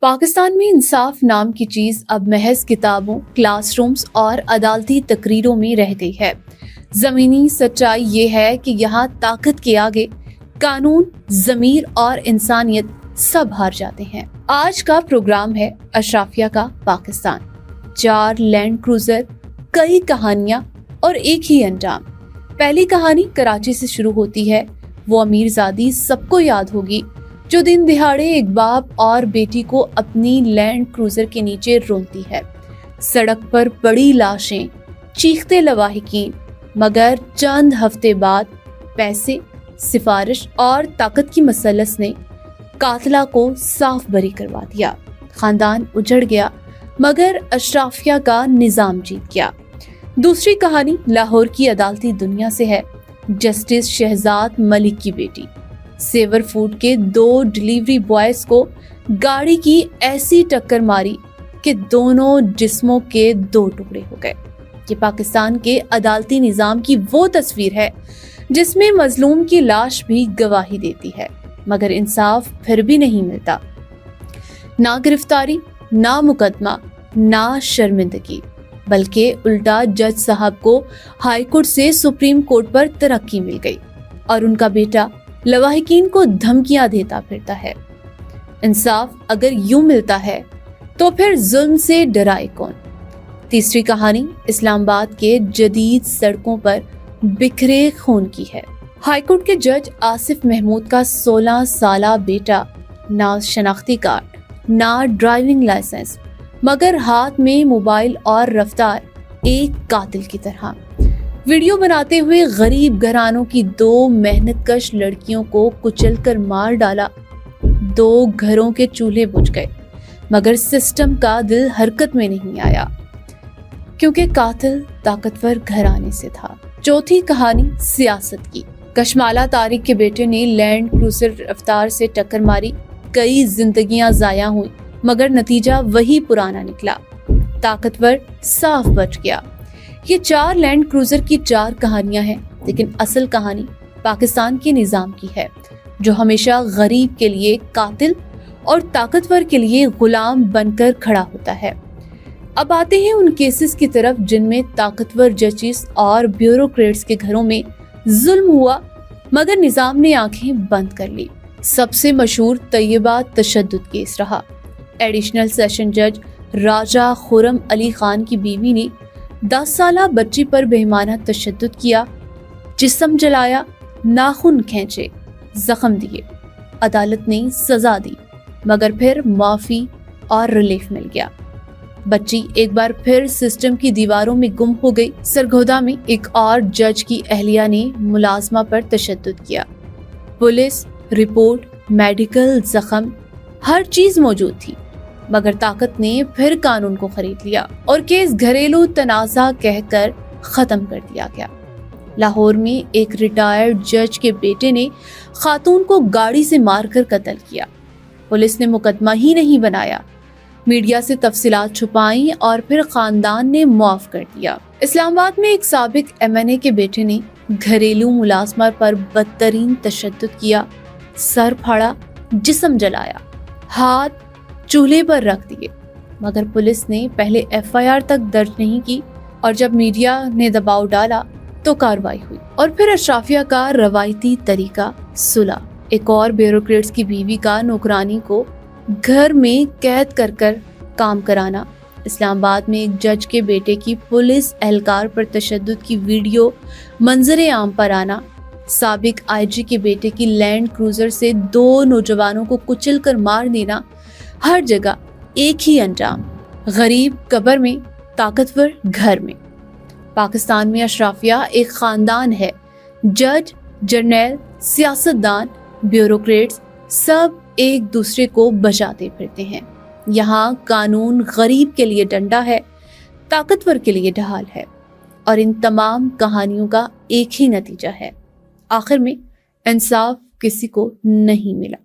پاکستان میں انصاف نام کی چیز اب محض کتابوں، کلاس رومز اور عدالتی تقریروں میں رہ گئی ہے۔ زمینی سچائی یہ ہے کہ یہاں طاقت کے آگے قانون، ضمیر اور انسانیت سب ہار جاتے ہیں۔ آج کا پروگرام ہے اشرافیہ کا پاکستان۔ 4 لینڈ کروزر، کئی کہانیاں اور ایک ہی انجام۔ پہلی کہانی کراچی سے شروع ہوتی ہے۔ وہ امیر زادی سب کو یاد ہوگی جو دن دہاڑے ایک باپ اور بیٹی کو اپنی لینڈ کروزر کے نیچے رونتی ہے۔ سڑک پر پڑی لاشیں، چیختے لواحقین، مگر چند ہفتے بعد پیسے، سفارش اور طاقت کی مسلس نے قاتلہ کو صاف بری کروا دیا۔ خاندان اجڑ گیا مگر اشرافیہ کا نظام جیت گیا۔ دوسری کہانی لاہور کی عدالتی دنیا سے ہے۔ جسٹس شہزاد ملک کی بیٹی سیور فوڈ کے 2 ڈیلیوری بوائز کو گاڑی کی ایسی ٹکر ماری کہ دونوں جسموں کے 2 ٹکڑے ہو گئے۔ یہ پاکستان کے عدالتی نظام کی وہ تصویر ہے جس میں مظلوم کی لاش بھی گواہی دیتی ہے مگر انصاف پھر بھی نہیں ملتا۔ نہ گرفتاری، نہ مقدمہ، نہ شرمندگی، بلکہ الٹا جج صاحب کو ہائی کورٹ سے سپریم کورٹ پر ترقی مل گئی اور ان کا بیٹا لواحقین کو دھمکیاں دیتا پھرتا ہے۔ انصاف اگر یوں ملتا ہے تو پھر ظلم سے ڈرائے کون؟ تیسری کہانی اسلام آباد کے جدید سڑکوں پر بکھرے خون کی ہے۔ ہائی کورٹ کے جج آصف محمود کا 16 سالہ بیٹا، نہ شناختی کارڈ، نہ ڈرائیونگ لائسنس، مگر ہاتھ میں موبائل اور رفتار ایک قاتل کی طرح۔ ویڈیو بناتے ہوئے غریب گھرانوں کی 2 محنت کش لڑکیوں کو کچل کر مار ڈالا۔ 2 گھروں کے چولہے بجھ گئے مگر سسٹم کا دل حرکت میں نہیں آیا کیونکہ قاتل طاقتور گھرانے سے تھا۔ چوتھی کہانی سیاست کی۔ کشمالہ طارق کے بیٹے نے لینڈ کروزر رفتار سے ٹکر ماری۔ کئی زندگیاں ضائع ہوئیں مگر نتیجہ وہی پرانا نکلا۔ طاقتور صاف بچ گیا۔ یہ 4 لینڈ کروزر کی 4 کہانیاں ہیں لیکن اصل کہانی پاکستان کے نظام کی ہے جو ہمیشہ غریب کے لیے قاتل اور طاقتور کے لیے غلام بن کر کھڑا ہوتا ہے۔ اب آتے ہیں ان کیسز کی طرف جن میں طاقتور ججز اور بیوروکریٹس کے گھروں میں ظلم ہوا مگر نظام نے آنکھیں بند کر لی۔ سب سے مشہور طیبہ تشدد کیس رہا۔ ایڈیشنل سیشن جج راجہ خرم علی خان کی بیوی نے 10 سالہ بچی پر بہیمانہ تشدد کیا، جسم جلایا، ناخن کھینچے، زخم دیے۔ عدالت نے سزا دی مگر پھر معافی اور ریلیف مل گیا۔ بچی ایک بار پھر سسٹم کی دیواروں میں گم ہو گئی۔ سرگودا میں ایک اور جج کی اہلیہ نے ملازمہ پر تشدد کیا۔ پولیس رپورٹ، میڈیکل زخم، ہر چیز موجود تھی مگر طاقت نے پھر قانون کو خرید لیا اور کیس گھریلو تنازع کہہ کر ختم کر دیا گیا۔ لاہور میں ایک ریٹائرڈ جج کے بیٹے نے خاتون کو گاڑی سے مار کر قتل کیا۔ پولیس نے مقدمہ ہی نہیں بنایا، میڈیا سے تفصیلات چھپائیں اور پھر خاندان نے معاف کر دیا۔ اسلام آباد میں ایک سابق MNA کے بیٹے نے گھریلو ملازمہ پر بدترین تشدد کیا، سر پھاڑا، جسم جلایا، ہاتھ چولہے پر رکھ دیے مگر پولیس نے پہلے FIR تک درج نہیں کی اور جب میڈیا نے دباؤ ڈالا تو کارروائی ہوئی۔ اور پھر اشرافیہ کا روایتی طریقہ صلح۔ ایک اور بیوروکریٹس کی بیوی کا نوکرانی کو گھر میں قید کر کر کام کرانا۔ اسلام آباد میں ایک جج کے بیٹے کی پولیس اہلکار پر تشدد کی ویڈیو منظر عام پر آنا۔ سابق IG کے بیٹے کی لینڈ کروزر سے 2 نوجوانوں کو کچل کر مار دینا۔ ہر جگہ ایک ہی انجام، غریب قبر میں، طاقتور گھر میں۔ پاکستان میں اشرافیہ ایک خاندان ہے۔ جج، جرنیل، سیاستدان، بیوروکریٹس سب ایک دوسرے کو بچاتے پھرتے ہیں۔ یہاں قانون غریب کے لیے ڈنڈا ہے، طاقتور کے لیے ڈھال ہے اور ان تمام کہانیوں کا ایک ہی نتیجہ ہے، آخر میں انصاف کسی کو نہیں ملا۔